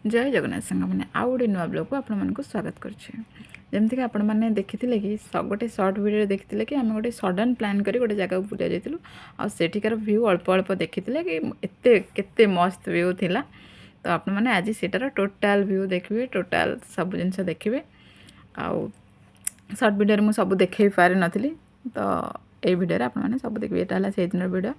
जय जगन्नाथ सांग मैंने आउ गोटे नुआ ब्लॉग को आपको स्वागत करमती आपण मैंने देखी कि गोटे सर्ट वीडियो देखी कि आम गोटे सडन प्लान कर गोटे जगह बुला जाइलु आठिकार व्यू अल्प अल्प देखी कि एत मस्त व्यू थिला। तो आपण मैंने आज सेटार टोटाल व्यू देखिए, टोटाल सब जिनस देखिए। आउ सर्ट वीडियो मुझे सब देखे पारि नी, तो ये वीडियो आप सब देखिए। यहाँ से दिन वीडियो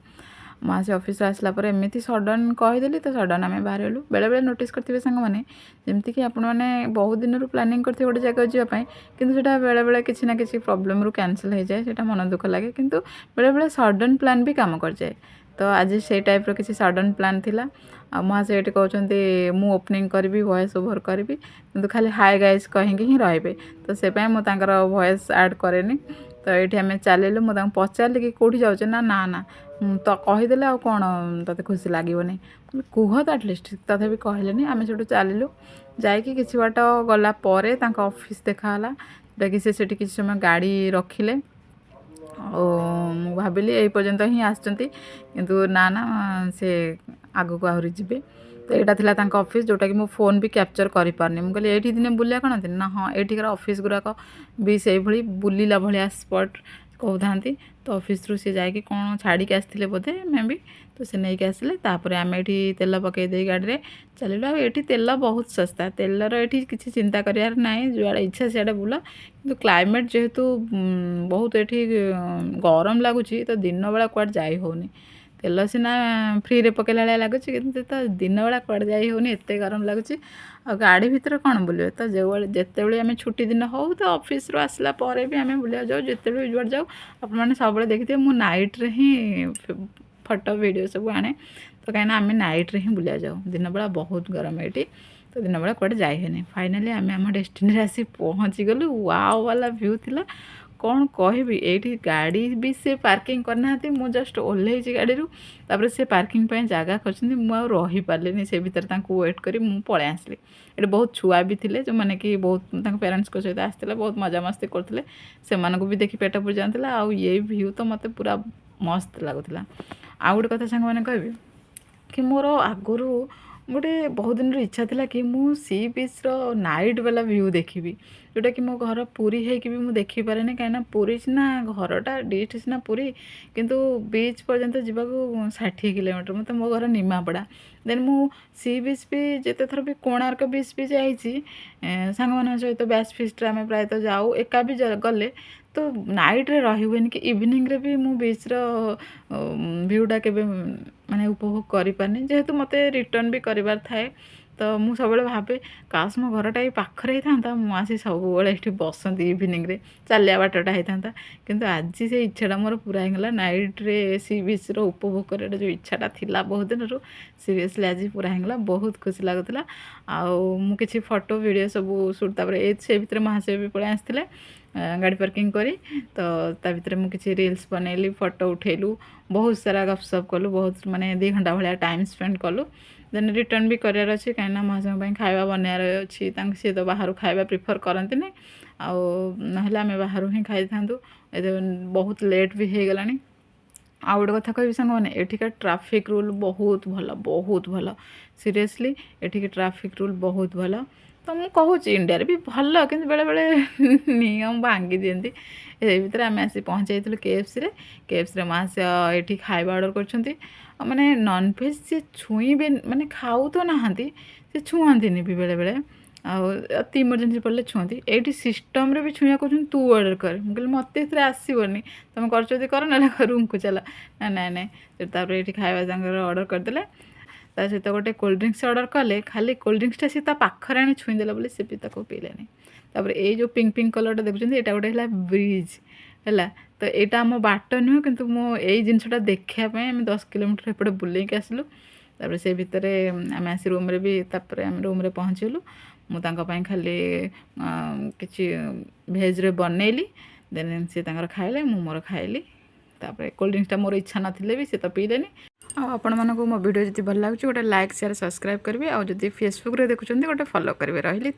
माँ से ऑफिस आसला पर एमती सडन कहीदेली, तो सडन आम बाहर गलु। बेले बेले नोटिस करते सांग मैंने जमती कि आपण मैंने बहुत दिन प्लानिंग करते गोटे जगह जावाई, किंतु सेटा बेले बेले किसी ना किसी प्रॉब्लम रु कैंसिल हो जाए, सेटा मन दुख लगे। किंतु बेले बेले सडन प्लान भी काम कर जाए। तो आज से टाइप किसी सडन प्लान थिला। माँ से ये कहते मु ओपनिंग करी, वॉइस ओवर करी, किंतु खाली हाय गाइज कहीं ही रे। तो से मुझे वॉइस ऐड कैनि। तो ये आम चलू, मुझे पचारि कि कौटी जाऊे ना ना ना तो कहीदेले आ कौन ते खुशी लगन कह तो आटलिस्ट तथा कहले। आम से चलू जाकि किसी बाट गलापर ऑफिस देखाला, कि से किसी समय गाड़ी रखिले। भाविली यही पर्यंत ही आसचंती, किंतु ना ना से आग को आहरी जी। तो यहाँ थिला तांका ऑफिस, जोटा कि मो फोन भी कैप्चर करि पारनी। मु कहली एठी दिने बुलिया कण ना, हाँ एठिकार ऑफिस गुराक भी से भली बुलिला भलिया स्पॉट कहते। तो ऑफिस रु सी जाकि कौन छाड़ी के आसते बोधे मैं भी, तो से नहीं आसिले। तापर आम ये तेल पकई दे गाड़ी में चलू। आठी तेल बहुत सस्ता, तेलर ये किसी चिंता करार ना, जुआड़े इच्छा सियाड़े बुल। कि क्लाइमेट जेहेतु बहुत ये गरम लगुच, तो दिन बेला कुआड़ जाई होनी। तेल सीना फ्री रे पकेला लगुच, कि तो दिन बेला कुआड़ जाई होनी, एत गरम लगुच। आ गाड़ी भितर कौन बुले, तो जो जिते आम छुट्टी दिन हो, तो ऑफिस रू आसला पर भी आम बुलिया जाऊ, जिते जुआड़ जाऊ। आपने सब देखिए मु नाइट रे ही फोटो वीडियो सब आने। तो कहीं आम नाइट रे ही बुलिया जाऊ, दिन बेला बहुत गरम ये। तो दिन बेला कुआड़े जाई होनी। फाइनाली आम आम डेस्टिनी आसी पहुँची गलु। वाओ वाला व्यू थिला, कौन कहबी। ये गाड़ी भी से पार्किंग करना, मु जस्ट ओह्लैची गाड़ी रू, तापर से पार्किंग पे जगह कर रही पारे से भीतर वेट करी मु पलै आसली। ये बहुत छुआ भी थे, जो मैंने कि बहुत पेरेंट्स को सहित आसते, बहुत मजामस्ती करते, से भी देखी पेट पूरी जाता। आ ये व्यू तो मत पूरा मस्त लगुला। आ गोटे कथा सांग मैंने कहबी कि मोर आगुरी गोटे बहुत दिन इच्छा था कि मु सी बीच रो नाइट वाला व्यू देखी, जोटा कि मो घर पूरी है कि भी मुझे देखी पारे ना। कहीं पूरी सीना घरटा डिस्ट सीना पूरी, किंतु बीच पर्यंत जावाक 60 किलोमीटर, मतलब मो घर निमापड़ा। देन मु सी बीच भी जिते थर भी कोणार्क बीच भी जाइए सांग मान सहित बैच फिस्ट आम प्रायतः जाऊ एका भी गले। तो नाइट रे रही हुए कि इवनिंग रे भी मु बीच रो व्यूटा के माने उपभोग करि पारनी, जेहेतु मते रिटर्न भी करिवार थाए। तो मु सब भावे काश मो घरटा ये पाखरे होता, मुझे सब ये बसती इवनिंग रे, चलिया बाटटा होता। किंतु आज से इच्छाटा मोर पूरा होगा। नाइट रे सी बीच रो उपभोग कर जो इच्छाटा थिला बहुत दिन रू, सीरियसली आज पूरा होगा। बहुत खुशी लगुला। आउ किसी फोटो वीडियो सब शूट, तापर से भितर महाशय भी पलै आसते गाड़ी पार्किंग करी। तो ता भितर मु किसी रील्स बनैली, फोटो उठेलु, बहुत सारा गपसप कलु, बहुत माने 2 घंटा भाया टाइम स्पेंड कलु। देन रिटर्न भी करार अच्छे, कहीं महाशय खाଇବା बनार अच्छी, सी तो बाहर खाଇବା प्रिफर करती नहीं। आम बाहर ही खाई था। बहुत लेट भी हो गला। आ गोटे कथा कह सांग मैंने एठिका ट्राफिक रूल बहुत भल, बहुत भल। सीरियसली एठिक ट्राफिक रूल बहुत भल। तो मुझे कहूँ इंडिया भी भल, कि बेले बेले नियम भांगी दिखती। ये भितर आम आसी पहुँच जाइलु केएफसी माँ से ये खाଇବା ऑर्डर कर माने नॉनभेज से छुईबे, माने खाऊ तो नहांती, से छुआंती भी बेले बेले। अति इमरजेंसी पड़े छुँती। ये सिस्टम रे भी छुआ कहते तू ऑर्डर कर। मुझे मत आसबनी, तुम कर ना रूम को चला ना ना ना। ये खाଇବା ऑर्डर करदे, ता सहित गोटे कोल्ड ड्रिंक्स ऑर्डर कले, खाली कोल्ड ड्रिंक्सटा सी पाखरे आनी छुईदेला बोली से भी पीलेनी। तापर ये जो पिंक पिंक कलरटा देखुं, यहाँ गोटे है ब्रिज है। तो यहाँ आम बाट नुह, कि यही जिनसा देखापी आम 10 किलोमीटर एपटे बुलेक आसलु। तापर से भितर आम आसी रूम रे भी, तापर आम रूम रे पहुँचलु। मुझे खाली किसी भेज रे बनैली। देन सी खाइले, मु मोर खाइली। तापर कोल्ड ड्रिंक्सटा मोर इच्छा नथिले भी से तो पीलेनी। आपण मानक मो वीडियो जदि भल लगे गोटे लाइक शेयर सब्सक्राइब करेंगे। और जदि फेसबुक रे देखुं गोटे फॉलो करेंगे। रही।